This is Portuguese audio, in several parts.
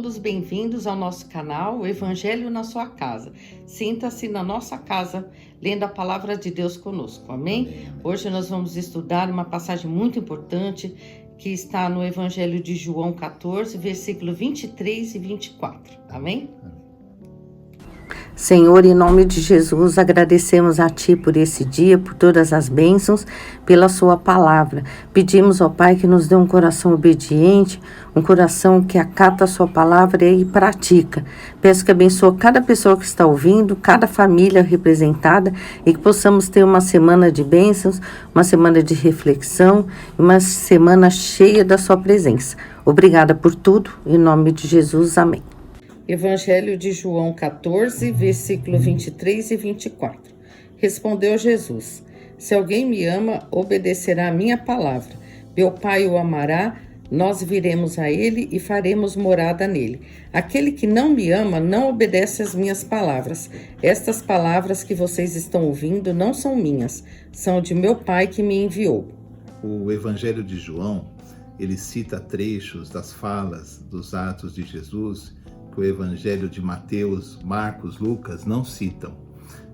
Todos bem-vindos ao nosso canal, o Evangelho na sua casa. Sinta-se na nossa casa, lendo a palavra de Deus conosco, amém? Hoje nós vamos estudar uma passagem muito importante que está no Evangelho de João 14, versículo 23 e 24, amém? Senhor, em nome de Jesus, agradecemos a Ti por esse dia, por todas as bênçãos, pela Sua palavra. Pedimos ao Pai que nos dê um coração obediente, um coração que acata a Sua palavra e pratica. Peço que abençoe cada pessoa que está ouvindo, cada família representada e que possamos ter uma semana de bênçãos, uma semana de reflexão, uma semana cheia da Sua presença. Obrigada por tudo, em nome de Jesus, amém. Evangelho de João 14, versículo 23 e 24. Respondeu Jesus: Se alguém me ama, obedecerá a minha palavra. Meu Pai o amará, nós viremos a ele e faremos morada nele. Aquele que não me ama não obedece às minhas palavras. Estas palavras que vocês estão ouvindo não são minhas, são de meu Pai que me enviou. O Evangelho de João, ele cita trechos das falas dos atos de Jesus que o Evangelho de Mateus, Marcos, Lucas não citam.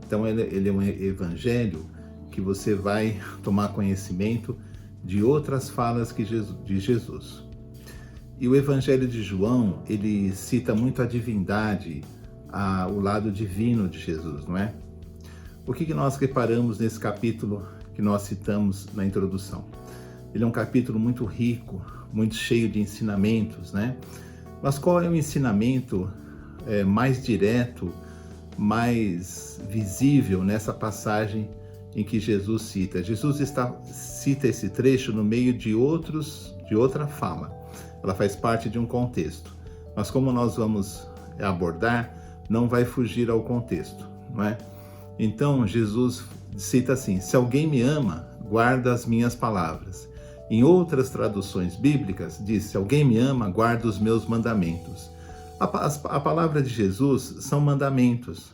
Então ele é um evangelho que você vai tomar conhecimento de outras falas de Jesus. E o Evangelho de João, ele cita muito a divindade, o lado divino de Jesus, não é? O que nós reparamos nesse capítulo que nós citamos na introdução? Ele é um capítulo muito rico, muito cheio de ensinamentos, né? Mas qual é o ensinamento mais direto, mais visível nessa passagem em que Jesus cita? Jesus cita esse trecho no meio de outra fala. Ela faz parte de um contexto. Mas como nós vamos abordar, não vai fugir ao contexto, não é? Então Jesus cita assim: se alguém me ama, guarda as minhas palavras. Em outras traduções bíblicas, diz: se alguém me ama, guarda os meus mandamentos. A palavra de Jesus são mandamentos.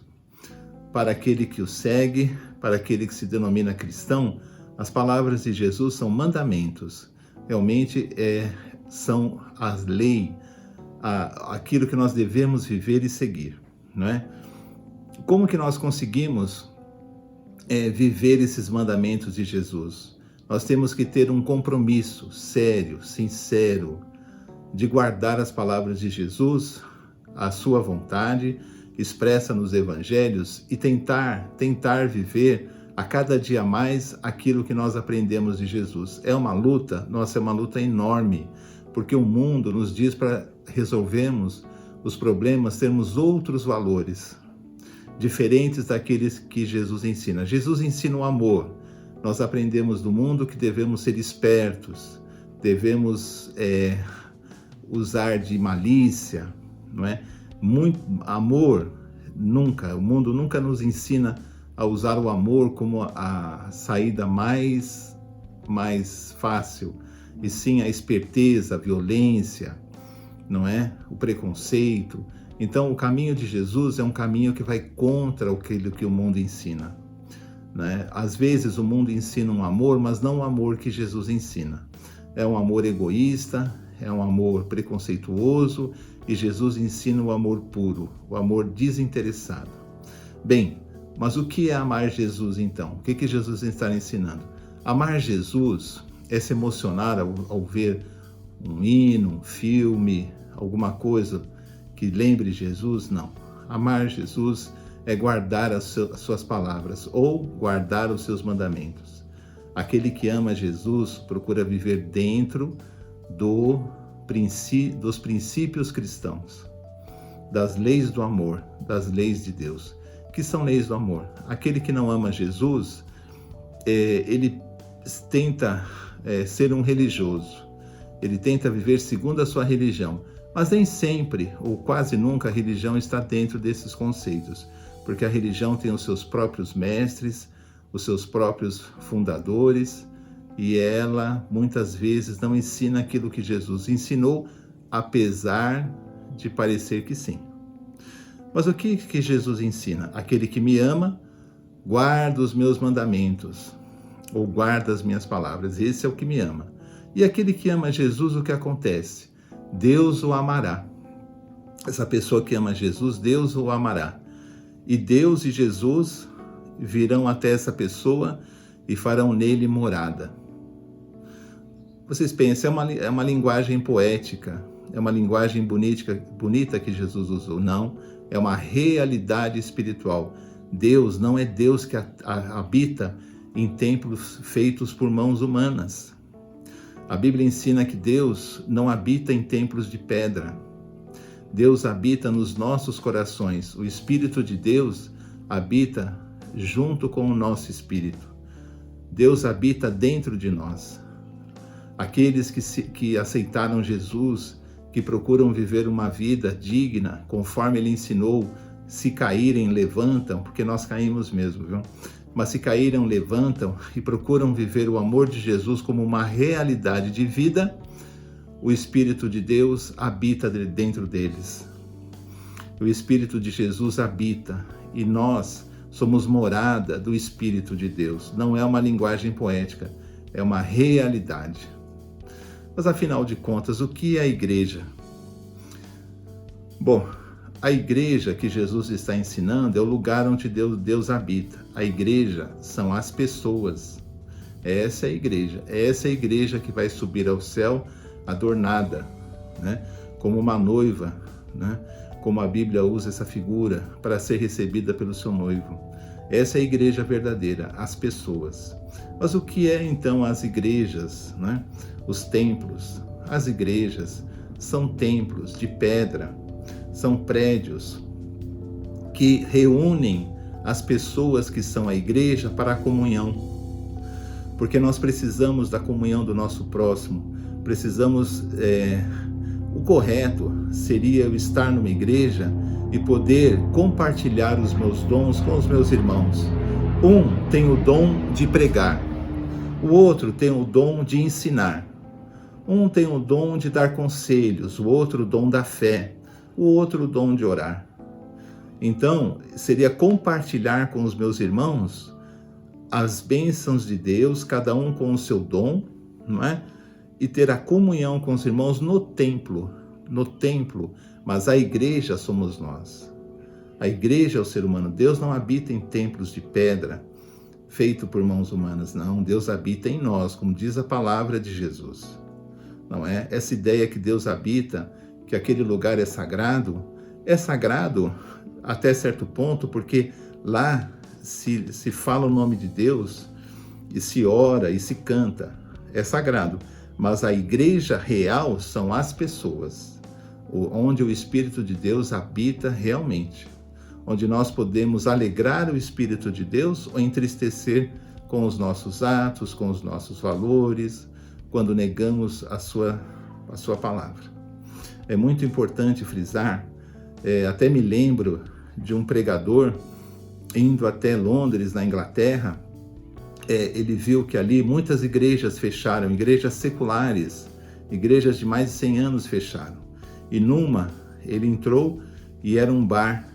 Para aquele que o segue, para aquele que se denomina cristão, as palavras de Jesus são mandamentos. Realmente são as leis, aquilo que nós devemos viver e seguir, não é? Como que nós conseguimos viver esses mandamentos de Jesus? Nós temos que ter um compromisso sério, sincero, de guardar as palavras de Jesus, a sua vontade, expressa nos evangelhos, e tentar viver a cada dia mais aquilo que nós aprendemos de Jesus. É uma luta, nossa, é uma luta enorme, porque o mundo nos diz para resolvermos os problemas, termos outros valores, diferentes daqueles que Jesus ensina. Jesus ensina o amor. Nós aprendemos do mundo que devemos ser espertos, devemos usar de malícia, não é? Muito amor, o mundo nunca nos ensina a usar o amor como a saída mais fácil, e sim a esperteza, a violência, não é? O preconceito. Então o caminho de Jesus é um caminho que vai contra aquilo que o mundo ensina. Né? Às vezes o mundo ensina um amor, mas não o amor que Jesus ensina. É um amor egoísta, é um amor preconceituoso, e Jesus ensina o amor puro, o amor desinteressado. Bem, mas o que é amar Jesus então? O que Jesus está ensinando? Amar Jesus é se emocionar ao ver um hino, um filme, alguma coisa que lembre Jesus? Não. Amar Jesus é guardar as suas palavras, ou guardar os seus mandamentos. Aquele que ama Jesus procura viver dentro dos princípios cristãos, das leis do amor, das leis de Deus. Que são leis do amor? Aquele que não ama Jesus, ele tenta ser um religioso, ele tenta viver segundo a sua religião, mas nem sempre, ou quase nunca, a religião está dentro desses conceitos, porque a religião tem os seus próprios mestres, os seus próprios fundadores, e ela muitas vezes não ensina aquilo que Jesus ensinou, apesar de parecer que sim. Mas o que Jesus ensina? Aquele que me ama, guarda os meus mandamentos, ou guarda as minhas palavras. Esse é o que me ama. E aquele que ama Jesus, o que acontece? Deus o amará. essa pessoa que ama Jesus, Deus o amará. E Deus e Jesus virão até essa pessoa e farão nele morada. Vocês pensam, é uma linguagem poética, é uma linguagem bonita que Jesus usou. Não, é uma realidade espiritual. Deus não é Deus que habita em templos feitos por mãos humanas. A Bíblia ensina que Deus não habita em templos de pedra. Deus habita nos nossos corações. O Espírito de Deus habita junto com o nosso espírito. Deus habita dentro de nós. Aqueles que aceitaram Jesus, que procuram viver uma vida digna, conforme Ele ensinou, se caírem, levantam, porque nós caímos mesmo, viu? Mas se caíram, levantam e procuram viver o amor de Jesus como uma realidade de vida, o Espírito de Deus habita dentro deles. O Espírito de Jesus habita e nós somos morada do Espírito de Deus. Não é uma linguagem poética, é uma realidade. Mas afinal de contas, o que é a igreja? Bom, a igreja que Jesus está ensinando é o lugar onde Deus habita. A igreja são as pessoas. Essa é a igreja. Essa é a igreja que vai subir ao céu adornada, né? Como uma noiva, né? Como a Bíblia usa essa figura para ser recebida pelo seu noivo. Essa é a igreja verdadeira, as pessoas. Mas o que é então as igrejas, né? Os templos? As igrejas são templos de pedra, são prédios que reúnem as pessoas que são a igreja para a comunhão. Porque nós precisamos da comunhão do nosso próximo, precisamos, o correto seria eu estar numa igreja e poder compartilhar os meus dons com os meus irmãos. Um tem o dom de pregar, o outro tem o dom de ensinar, um tem o dom de dar conselhos, o outro o dom da fé, o outro o dom de orar. Então, seria compartilhar com os meus irmãos as bênçãos de Deus, cada um com o seu dom, não é? E ter a comunhão com os irmãos no templo, mas a igreja somos nós. A igreja é o ser humano. Deus não habita em templos de pedra, feito por mãos humanas, não. Deus habita em nós, como diz a palavra de Jesus. Não é? Essa ideia que Deus habita, que aquele lugar é sagrado até certo ponto, porque lá se fala o nome de Deus, e se ora e se canta, é sagrado. Mas a igreja real são as pessoas, onde o Espírito de Deus habita realmente, onde nós podemos alegrar o Espírito de Deus ou entristecer com os nossos atos, com os nossos valores, quando negamos a sua palavra. É muito importante frisar, até me lembro de um pregador indo até Londres, na Inglaterra. Ele viu que ali muitas igrejas fecharam, igrejas seculares, igrejas de mais de 100 anos fecharam. E numa, ele entrou e era um bar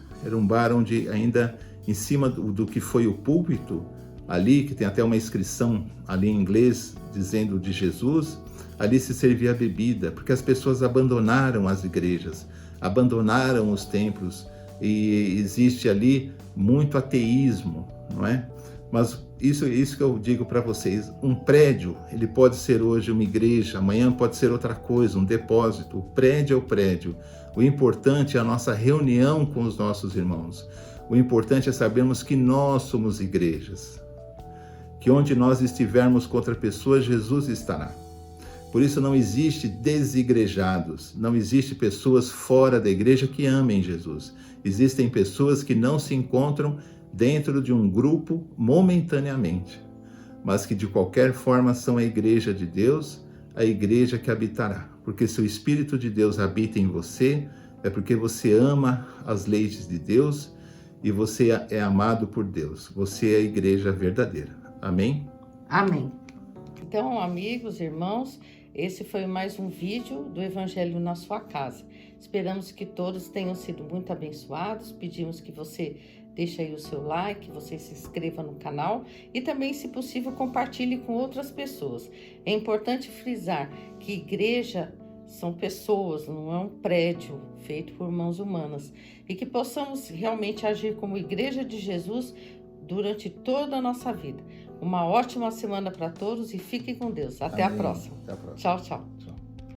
onde ainda em cima do que foi o púlpito, ali, que tem até uma inscrição ali em inglês dizendo de Jesus, ali se servia bebida, porque as pessoas abandonaram as igrejas, abandonaram os templos, e existe ali muito ateísmo, não é? Mas isso que eu digo para vocês, um prédio, ele pode ser hoje uma igreja, amanhã pode ser outra coisa, um depósito. O prédio é o prédio. O importante é a nossa reunião com os nossos irmãos. O importante é sabermos que nós somos igrejas. Que onde nós estivermos com outra pessoa, Jesus estará. Por isso não existe desigrejados, não existe pessoas fora da igreja que amem Jesus. Existem pessoas que não se encontram dentro de um grupo momentaneamente, mas que de qualquer forma são a igreja de Deus, a igreja que habitará. Porque se o Espírito de Deus habita em você, é porque você ama as leis de Deus e você é amado por Deus. Você é a igreja verdadeira. Amém? Amém. Então, amigos, irmãos, esse foi mais um vídeo do Evangelho na sua casa. Esperamos que todos tenham sido muito abençoados. Pedimos que você deixe aí o seu like, você se inscreva no canal e também, se possível, compartilhe com outras pessoas. É importante frisar que igreja são pessoas, não é um prédio feito por mãos humanas. E que possamos realmente agir como Igreja de Jesus durante toda a nossa vida. Uma ótima semana para todos e fiquem com Deus. Até a Amém. próxima. Até a próxima. Tchau, tchau. Tchau.